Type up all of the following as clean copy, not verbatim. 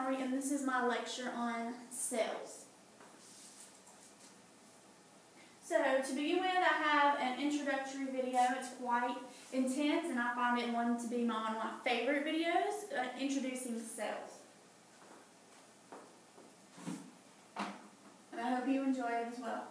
Mallory, and this is my lecture on cells. So, to begin with, I have an introductory video. It's quite intense, and I find it one to be one of my favorite videos, introducing cells. And I hope you enjoy it as well.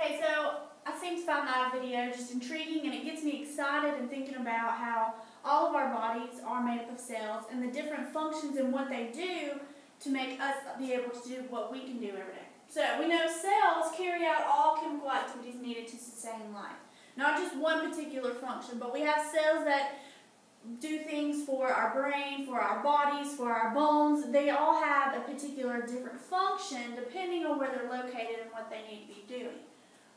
Okay, so I seem to find that video just intriguing, and it gets me excited and thinking about how all of our bodies are made up of cells and the different functions and what they do to make us be able to do what we can do every day. So we know cells carry out all chemical activities needed to sustain life. Not just one particular function, but we have cells that do things for our brain, for our bodies, for our bones. They all have a particular different function depending on where they're located and what they need to be doing.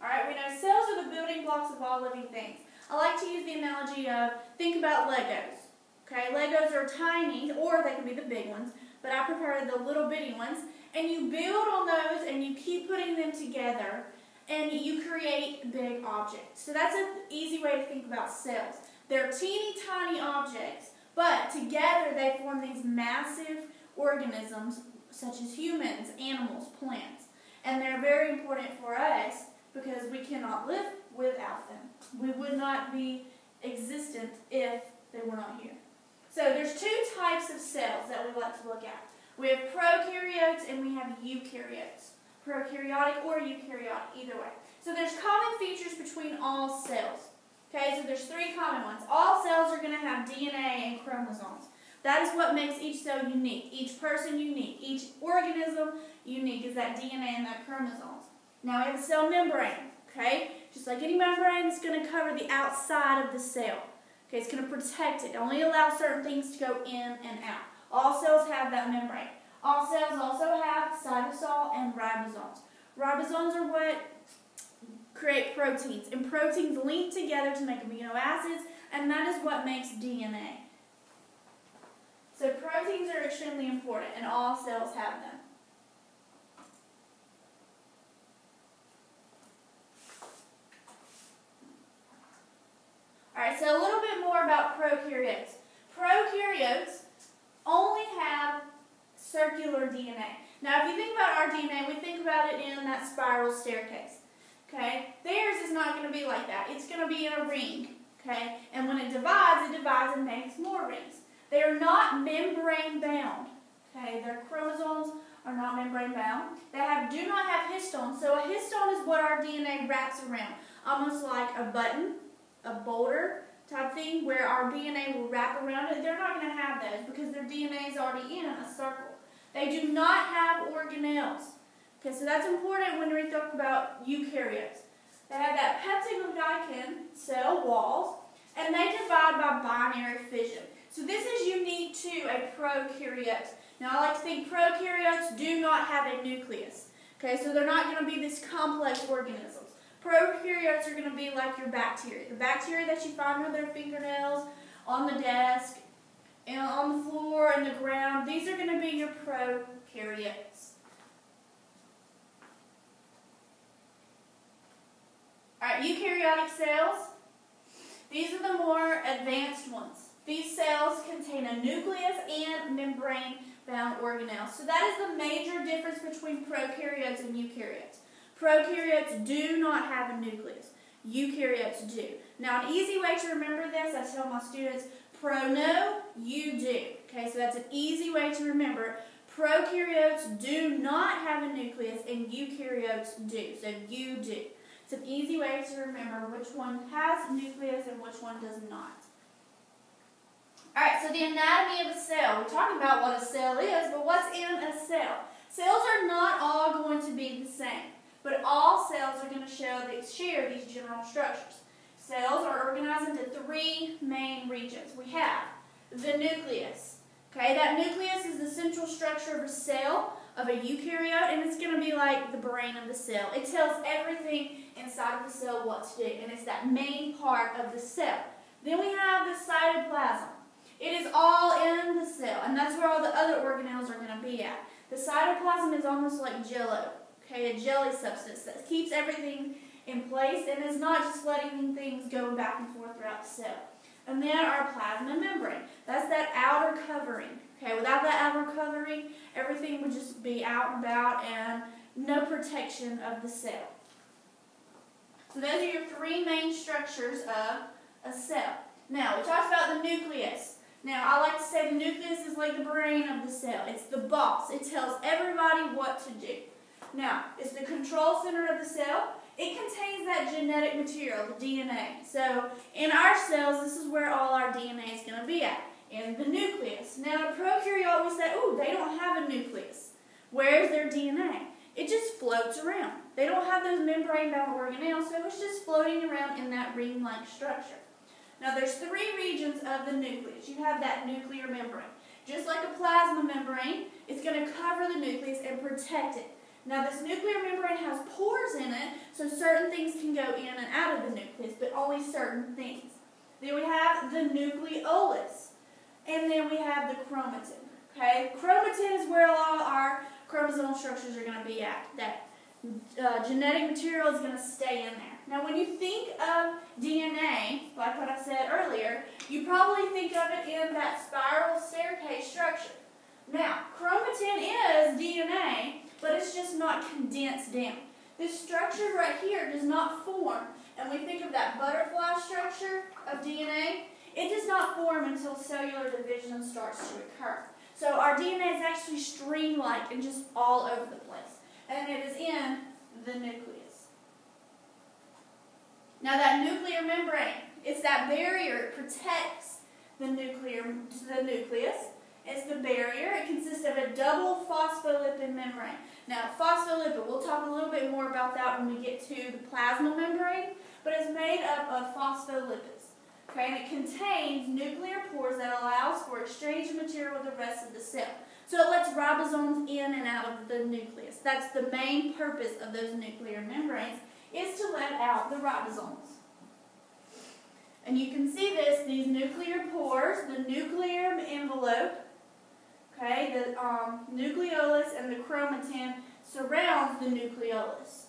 Alright, we know cells are the building blocks of all living things. I like to use the analogy of, think about Legos. Okay, Legos are tiny, or they can be the big ones, but I prefer the little bitty ones. And you build on those and you keep putting them together and you create big objects. So that's an easy way to think about cells. They're teeny tiny objects, but together they form these massive organisms such as humans, animals, plants. And they're very important for us because we cannot live without them. We would not be existent if they were not here. So there's two types of cells that we like to look at. We have prokaryotes and we have eukaryotes. Prokaryotic or eukaryotic, either way. So there's common features between all cells. Okay, so there's three common ones. All cells are going to have DNA and chromosomes. That is what makes each cell unique, each person unique, each organism unique is that DNA and that chromosomes. Now we have a cell membrane. Okay, just like any membrane, it's going to cover the outside of the cell. Okay, it's going to protect it. Only allow certain things to go in and out. All cells have that membrane. All cells also have cytosol and ribosomes. Ribosomes are what create proteins, and proteins link together to make amino acids, and that is what makes DNA. So proteins are extremely important, and all cells have them. Alright, so a little bit more about prokaryotes. Prokaryotes only have circular DNA. Now, if you think about our DNA, we think about it in that spiral staircase. Okay? Theirs is not going to be like that. It's going to be in a ring. Okay? And when it divides and makes more rings. They are not membrane bound. Okay? Their chromosomes are not membrane bound. They do not have histones. So a histone is what our DNA wraps around. Almost like a button, a boulder type thing where our DNA will wrap around it. They're not going to have those because their DNA is already in a circle. They do not have organelles. Okay, so that's important when we talk about eukaryotes. They have that peptidoglycan cell walls, and they divide by binary fission. So this is unique to a prokaryote. Now I like to think prokaryotes do not have a nucleus. Okay, so they're not going to be this complex organisms. Prokaryotes are going to be like your bacteria. The bacteria that you find with their fingernails, on the desk, and on the floor, and the ground. These are going to be your prokaryotes. Alright, eukaryotic cells. These are the more advanced ones. These cells contain a nucleus and membrane-bound organelles. So that is the major difference between prokaryotes and eukaryotes. Prokaryotes do not have a nucleus. Eukaryotes do. Now, an easy way to remember this, I tell my students, pro-no, you do. Okay, so that's an easy way to remember. Prokaryotes do not have a nucleus, and eukaryotes do. So you do. It's an easy way to remember which one has a nucleus and which one does not. Alright, so the anatomy of a cell. We're talking about what a cell is, but what's in a cell? Cells are not all going to be the same, but all cells are going to share these general structures. Cells are organized into three main regions. We have the nucleus. Okay, that nucleus is the central structure of a cell, of a eukaryote, and it's going to be like the brain of the cell. It tells everything inside of the cell what to do, and it's that main part of the cell. Then we have the cytoplasm. It is all in the cell, and that's where all the other organelles are going to be at. The cytoplasm is almost like jello, okay, a jelly substance that keeps everything in place and is not just letting things go back and forth throughout the cell. And then our plasma membrane. That's that outer covering. Okay, without that outer covering, everything would just be out and about and no protection of the cell. So those are your three main structures of a cell. Now, we talked about the nucleus. Now, I like to say the nucleus is like the brain of the cell. It's the boss. It tells everybody what to do. Now, it's the control center of the cell. It contains that genetic material, the DNA. So, in our cells, this is where all our DNA is going to be at, in the nucleus. Now, the prokaryote, we say, oh, they don't have a nucleus. Where is their DNA? It just floats around. They don't have those membrane-bound organelles, so it's just floating around in that ring-like structure. Now, there's three regions of the nucleus. You have that nuclear membrane. Just like a plasma membrane, it's going to cover the nucleus and protect it. Now, this nuclear membrane has pores in it, so certain things can go in and out of the nucleus, but only certain things. Then we have the nucleolus, and then we have the chromatin. Okay, chromatin is where all our chromosomal structures are going to be at. That genetic material is going to stay in there. Now, when you think of DNA, like what I said earlier, you probably think of it in that spiral staircase structure. Now, chromatin is DNA, but it's just not condensed down. This structure right here does not form, and we think of that butterfly structure of DNA, it does not form until cellular division starts to occur. So our DNA is actually string-like and just all over the place, and it is in the nucleus. Now that nuclear membrane, it's that barrier, it protects the nucleus, is the barrier. It consists of a double phospholipid membrane. Now, phospholipid, we'll talk a little bit more about that when we get to the plasma membrane, but it's made up of phospholipids. Okay, and it contains nuclear pores that allows for exchange of material with the rest of the cell. So it lets ribosomes in and out of the nucleus. That's the main purpose of those nuclear membranes, is to let out the ribosomes. And you can see this, these nuclear pores, the nuclear envelope, okay, the nucleolus and the chromatin surrounds the nucleolus.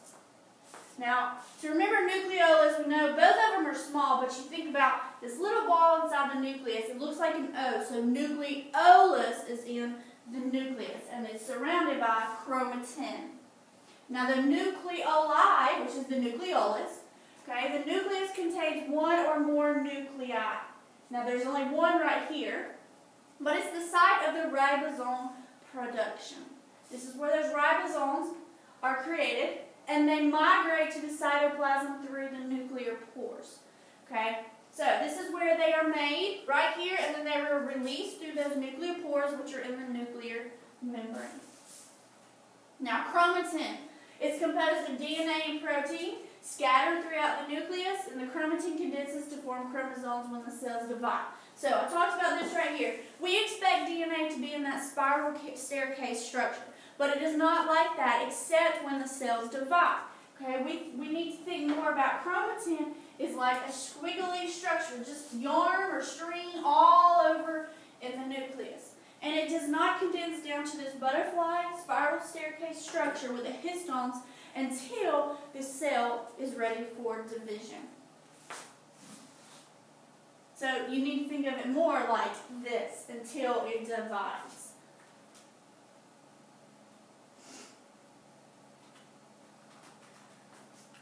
Now, to remember nucleolus, we know both of them are small, but you think about this little ball inside the nucleus. It looks like an O, so nucleolus is in the nucleus, and it's surrounded by chromatin. Now, the nucleoli, which is the nucleolus, okay, the nucleus contains one or more nuclei. Now, there's only one right here, but it's the site of the ribosome production. This is where those ribosomes are created, and they migrate to the cytoplasm through the nuclear pores. Okay, so this is where they are made, right here, and then they are released through those nuclear pores, which are in the nuclear membrane. Now, chromatin is composed of DNA and protein scattered throughout the nucleus, and the chromatin condenses to form chromosomes when the cells divide. So I talked about this right here. We expect DNA to be in that spiral staircase structure, but it is not like that except when the cells divide. Okay, we need to think more about chromatin is like a squiggly structure, just yarn or string all over in the nucleus. And it does not condense down to this butterfly spiral staircase structure with the histones until the cell is ready for division. So you need to think of it more like this, until it divides.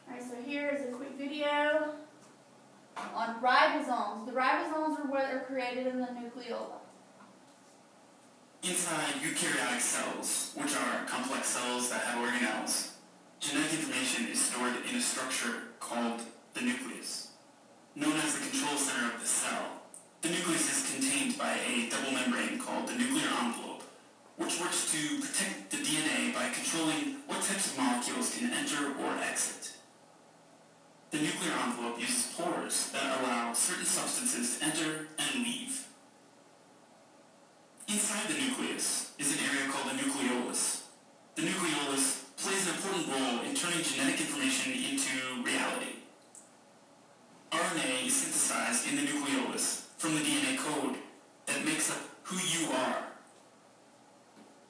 Alright, so here is a quick video on ribosomes. The ribosomes are what are created in the nucleoli. Inside eukaryotic cells, which are complex cells that have organelles, genetic information is stored in a structure called the nucleus. Known as the control center of the cell, the nucleus is contained by a double membrane called the nuclear envelope, which works to protect the DNA by controlling what types of molecules can enter or exit. The nuclear envelope uses pores that allow certain substances to enter and leave. Inside the nucleus is an area called the nucleolus. The nucleolus plays an important role in turning genetic information into reality. RNA is synthesized in the nucleolus from the DNA code that makes up who you are.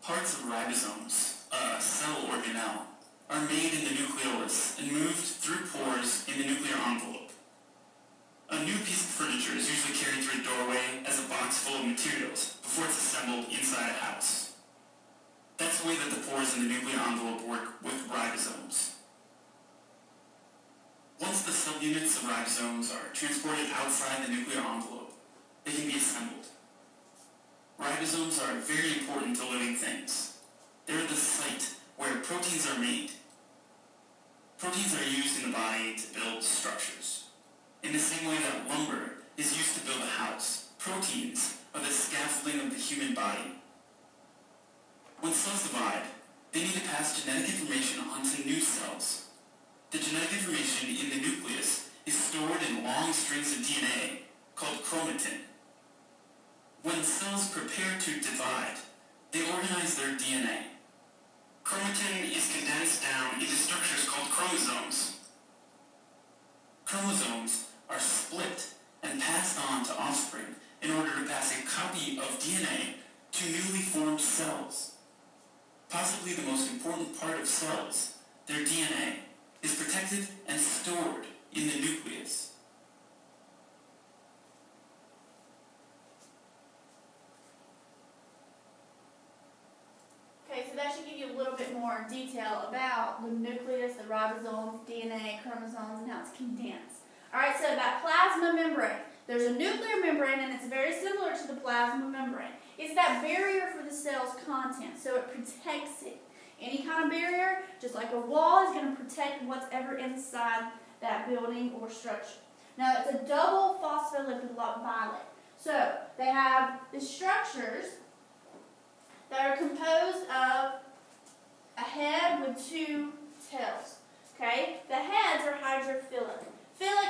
Parts of ribosomes, a cell organelle, are made in the nucleolus and moved through pores in the nuclear envelope. A new piece of furniture is usually carried through a doorway as a box full of materials before it's assembled inside a house. That's the way that the pores in the nuclear envelope work with ribosomes. Once the subunits of ribosomes are transported outside the nuclear envelope, they can be assembled. Ribosomes are very important to living things. They're the site where proteins are made. Proteins are used in the body to build structures. In the same way that lumber is used to build a house, proteins are the scaffolding of the human body. When cells divide, they need to pass genetic information onto new cells. The genetic information in the nucleus is stored in long strings of DNA called chromatin. When cells prepare to divide, they organize their DNA. Chromatin is condensed down into structures called chromosomes. Chromosomes are split and passed on to offspring in order to pass a copy of DNA to newly formed cells. Possibly the most important part of cells, their DNA, is protected and stored in the nucleus. Okay, so that should give you a little bit more detail about the nucleus, the ribosomes, DNA, chromosomes, and how it's condensed. Alright, so that plasma membrane. There's a nuclear membrane, and it's very similar to the plasma membrane. It's that barrier for the cell's content, so it protects it. Any kind of barrier, just like a wall, is going to protect what's ever inside that building or structure. Now, it's a double phospholipid bilayer. So, they have the structures, that are composed of a head with two tails. Okay? The heads are hydrophilic. Philic